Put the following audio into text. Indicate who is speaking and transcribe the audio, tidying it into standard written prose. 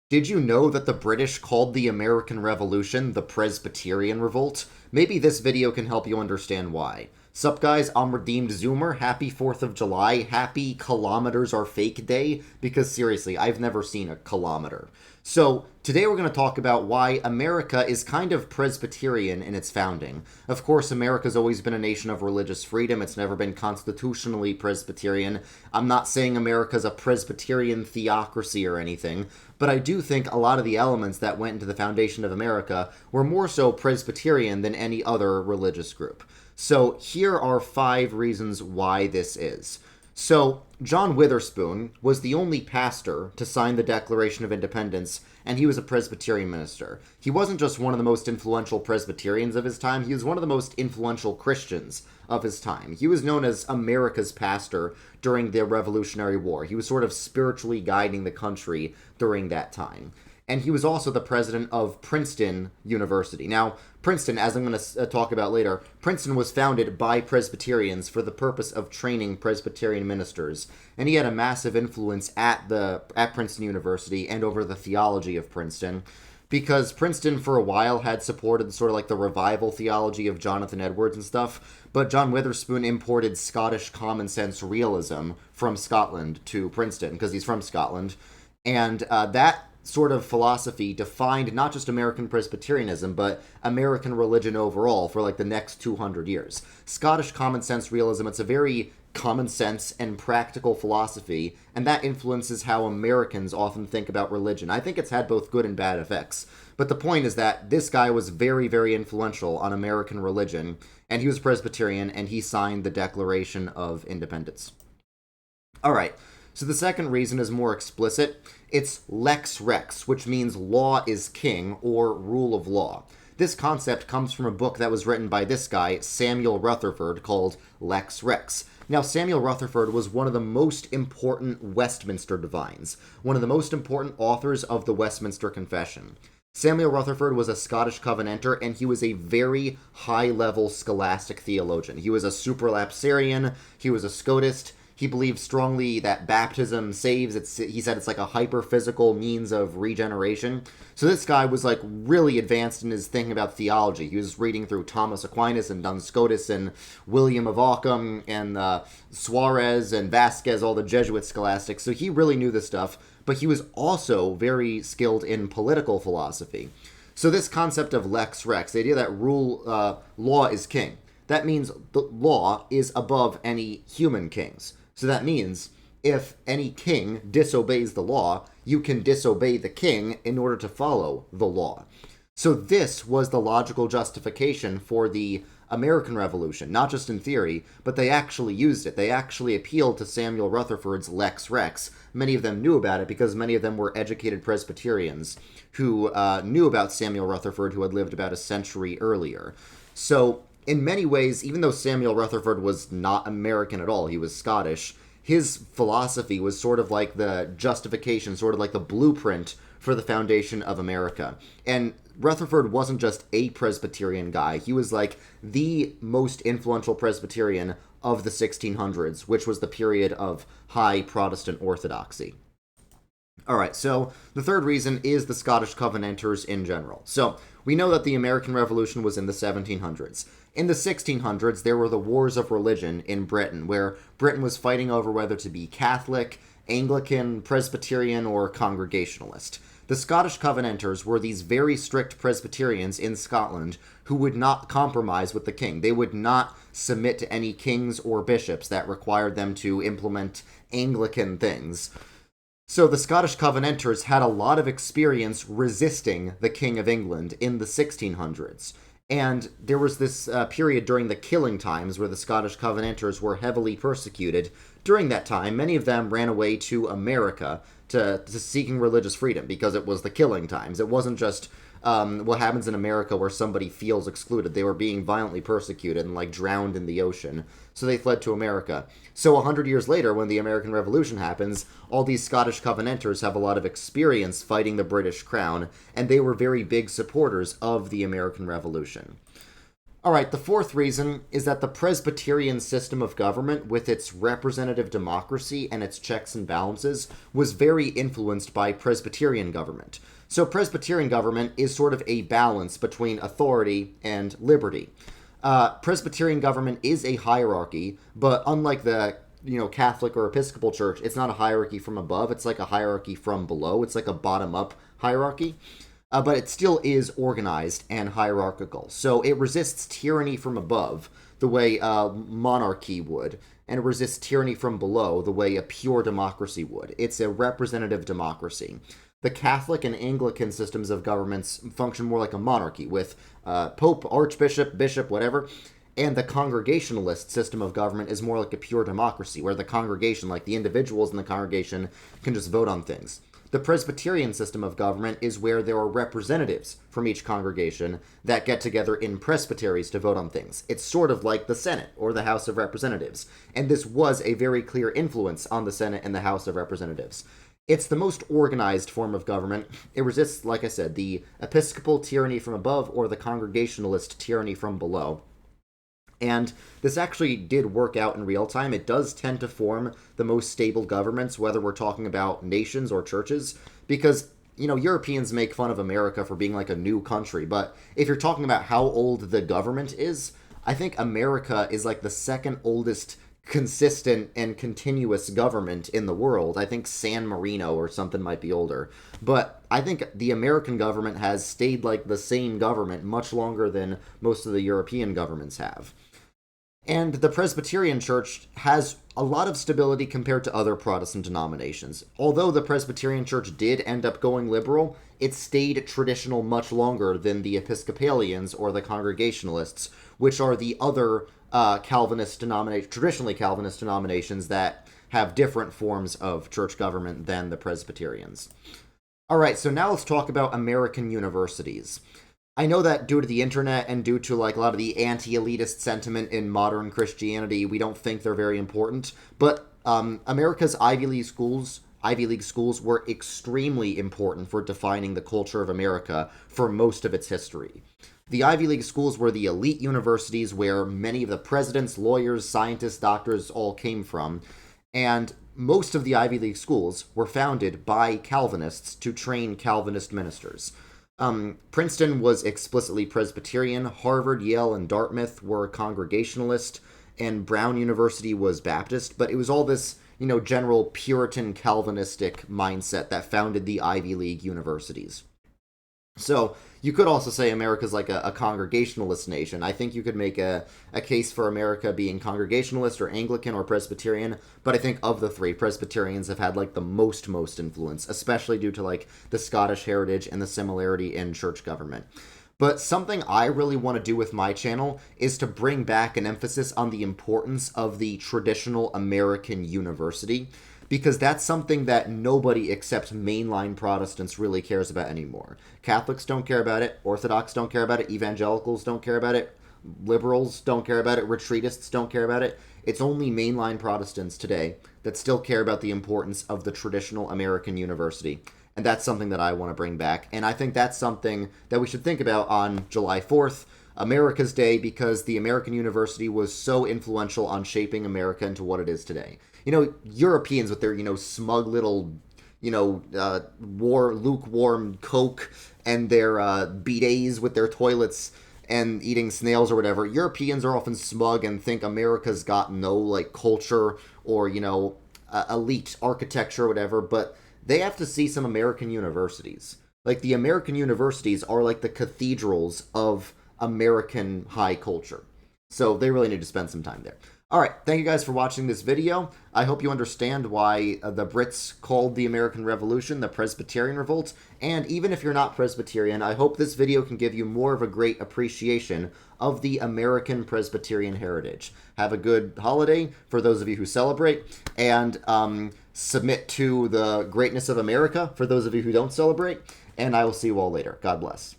Speaker 1: Did you know that the British called the American Revolution the Presbyterian Revolt? Maybe this video can help you understand why. Sup guys, I'm Redeemed Zoomer. Happy 4th of July. Happy kilometers are fake day, because seriously, I've never seen a kilometer. So, today we're going to talk about why America is kind of Presbyterian in its founding. Of course, America's always been a nation of religious freedom. It's never been constitutionally Presbyterian. I'm not saying America's a Presbyterian theocracy or anything, but I do think a lot of the elements that went into the foundation of America were more so Presbyterian than any other religious group. So here are 5 reasons why this is. So, John Witherspoon was the only pastor to sign the Declaration of Independence, and he was a Presbyterian minister. He wasn't just one of the most influential Presbyterians of his time, he was one of the most influential Christians of his time. He was known as America's pastor during the Revolutionary War. He was sort of spiritually guiding the country during that time. And he was also the president of Princeton University. Now, Princeton, as I'm going to talk about later, Princeton was founded by Presbyterians for the purpose of training Presbyterian ministers. And he had a massive influence at Princeton University and over the theology of Princeton, because Princeton for a while had supported sort of like the revival theology of Jonathan Edwards and stuff, but John Witherspoon imported Scottish common sense realism from Scotland to Princeton, because he's from Scotland. And that sort of philosophy defined not just American Presbyterianism, but American religion overall for like the next 200 years. Scottish common sense realism, it's a very common sense and practical philosophy, and that influences how Americans often think about religion. I think it's had both good and bad effects, but the point is that this guy was very, very influential on American religion, and he was Presbyterian, and he signed the Declaration of Independence. Alright, so the second reason is more explicit. It's Lex Rex, which means law is king, or rule of law. This concept comes from a book that was written by this guy, Samuel Rutherford, called Lex Rex. Now, Samuel Rutherford was one of the most important Westminster divines, one of the most important authors of the Westminster Confession. Samuel Rutherford was a Scottish Covenanter, and he was a very high-level scholastic theologian. He was a supralapsarian, he was a Scotist. He believed strongly that baptism saves. He said it's like a hyper-physical means of regeneration. So this guy was like really advanced in his thinking about theology. He was reading through Thomas Aquinas and Duns Scotus and William of Ockham and Suarez and Vasquez, all the Jesuit scholastics. So he really knew this stuff, but he was also very skilled in political philosophy. So this concept of Lex Rex, the idea that law is king, that means the law is above any human kings. So that means if any king disobeys the law, you can disobey the king in order to follow the law. So this was the logical justification for the American Revolution, not just in theory, but they actually used it. They actually appealed to Samuel Rutherford's Lex Rex. Many of them knew about it because many of them were educated Presbyterians who knew about Samuel Rutherford, who had lived about a century earlier. So in many ways, even though Samuel Rutherford was not American at all, he was Scottish, his philosophy was sort of like the justification, sort of like the blueprint for the foundation of America. And Rutherford wasn't just a Presbyterian guy, he was like the most influential Presbyterian of the 1600s, which was the period of high Protestant orthodoxy. Alright, so the third reason is the Scottish Covenanters in general. So, we know that the American Revolution was in the 1700s. In the 1600s, there were the wars of religion in Britain, where Britain was fighting over whether to be Catholic, Anglican, Presbyterian, or Congregationalist. The Scottish Covenanters were these very strict Presbyterians in Scotland who would not compromise with the king. They would not submit to any kings or bishops that required them to implement Anglican things. So the Scottish Covenanters had a lot of experience resisting the King of England in the 1600s. And there was this period during the Killing Times where the Scottish Covenanters were heavily persecuted. During that time, many of them ran away to America to seeking religious freedom because it was the Killing Times. It wasn't just what happens in America where somebody feels excluded. They were being violently persecuted and like drowned in the ocean. So they fled to America. So 100 years later, when the American Revolution happens, all these Scottish Covenanters have a lot of experience fighting the British crown, and they were very big supporters of the American Revolution. Alright, the fourth reason is that the Presbyterian system of government, with its representative democracy and its checks and balances, was very influenced by Presbyterian government. So Presbyterian government is sort of a balance between authority and liberty. Presbyterian government is a hierarchy, but unlike the Catholic or Episcopal Church, it's not a hierarchy from above, it's like a hierarchy from below. It's like a bottom-up hierarchy. But it still is organized and hierarchical. So it resists tyranny from above the way monarchy would, and it resists tyranny from below the way a pure democracy would. It's a representative democracy. The Catholic and Anglican systems of governments function more like a monarchy, with pope, archbishop, bishop, whatever. And the Congregationalist system of government is more like a pure democracy, where the congregation, like the individuals in the congregation, can just vote on things. The Presbyterian system of government is where there are representatives from each congregation that get together in presbyteries to vote on things. It's sort of like the Senate or the House of Representatives, and this was a very clear influence on the Senate and the House of Representatives. It's the most organized form of government. It resists, like I said, the episcopal tyranny from above or the Congregationalist tyranny from below. And this actually did work out in real time. It does tend to form the most stable governments, whether we're talking about nations or churches, because, Europeans make fun of America for being like a new country. But if you're talking about how old the government is, I think America is like the second oldest consistent and continuous government in the world. I think San Marino or something might be older. But I think the American government has stayed like the same government much longer than most of the European governments have. And the Presbyterian Church has a lot of stability compared to other Protestant denominations. Although the Presbyterian Church did end up going liberal, it stayed traditional much longer than the Episcopalians or the Congregationalists, which are the other traditionally Calvinist denominations that have different forms of church government than the Presbyterians. Alright, so now let's talk about American universities. I know that due to the internet and due to like a lot of the anti-elitist sentiment in modern Christianity, we don't think they're very important, but America's Ivy League schools were extremely important for defining the culture of America for most of its history. The Ivy League schools were the elite universities where many of the presidents, lawyers, scientists, doctors all came from, and most of the Ivy League schools were founded by Calvinists to train Calvinist ministers. Princeton was explicitly Presbyterian, Harvard, Yale, and Dartmouth were Congregationalist, and Brown University was Baptist, but it was all this, general Puritan Calvinistic mindset that founded the Ivy League universities. So, you could also say America's like a Congregationalist nation. I think you could make a case for America being Congregationalist or Anglican or Presbyterian, but I think of the three, Presbyterians have had like the most influence, especially due to like the Scottish heritage and the similarity in church government. But something I really want to do with my channel is to bring back an emphasis on the importance of the traditional American university, because that's something that nobody except mainline Protestants really cares about anymore. Catholics don't care about it, Orthodox don't care about it, Evangelicals don't care about it, Liberals don't care about it, Retreatists don't care about it. It's only mainline Protestants today that still care about the importance of the traditional American university. And that's something that I want to bring back. And I think that's something that we should think about on July 4th, America's Day, because the American university was so influential on shaping America into what it is today. Europeans with their, smug little, lukewarm Coke and their bidets with their toilets and eating snails or whatever. Europeans are often smug and think America's got no, like, culture or, elite architecture or whatever, but they have to see some American universities. Like, the American universities are like the cathedrals of American high culture. So they really need to spend some time there. Alright, thank you guys for watching this video. I hope you understand why the Brits called the American Revolution the Presbyterian Revolt, and even if you're not Presbyterian, I hope this video can give you more of a great appreciation of the American Presbyterian heritage. Have a good holiday for those of you who celebrate, and submit to the greatness of America for those of you who don't celebrate, and I will see you all later. God bless.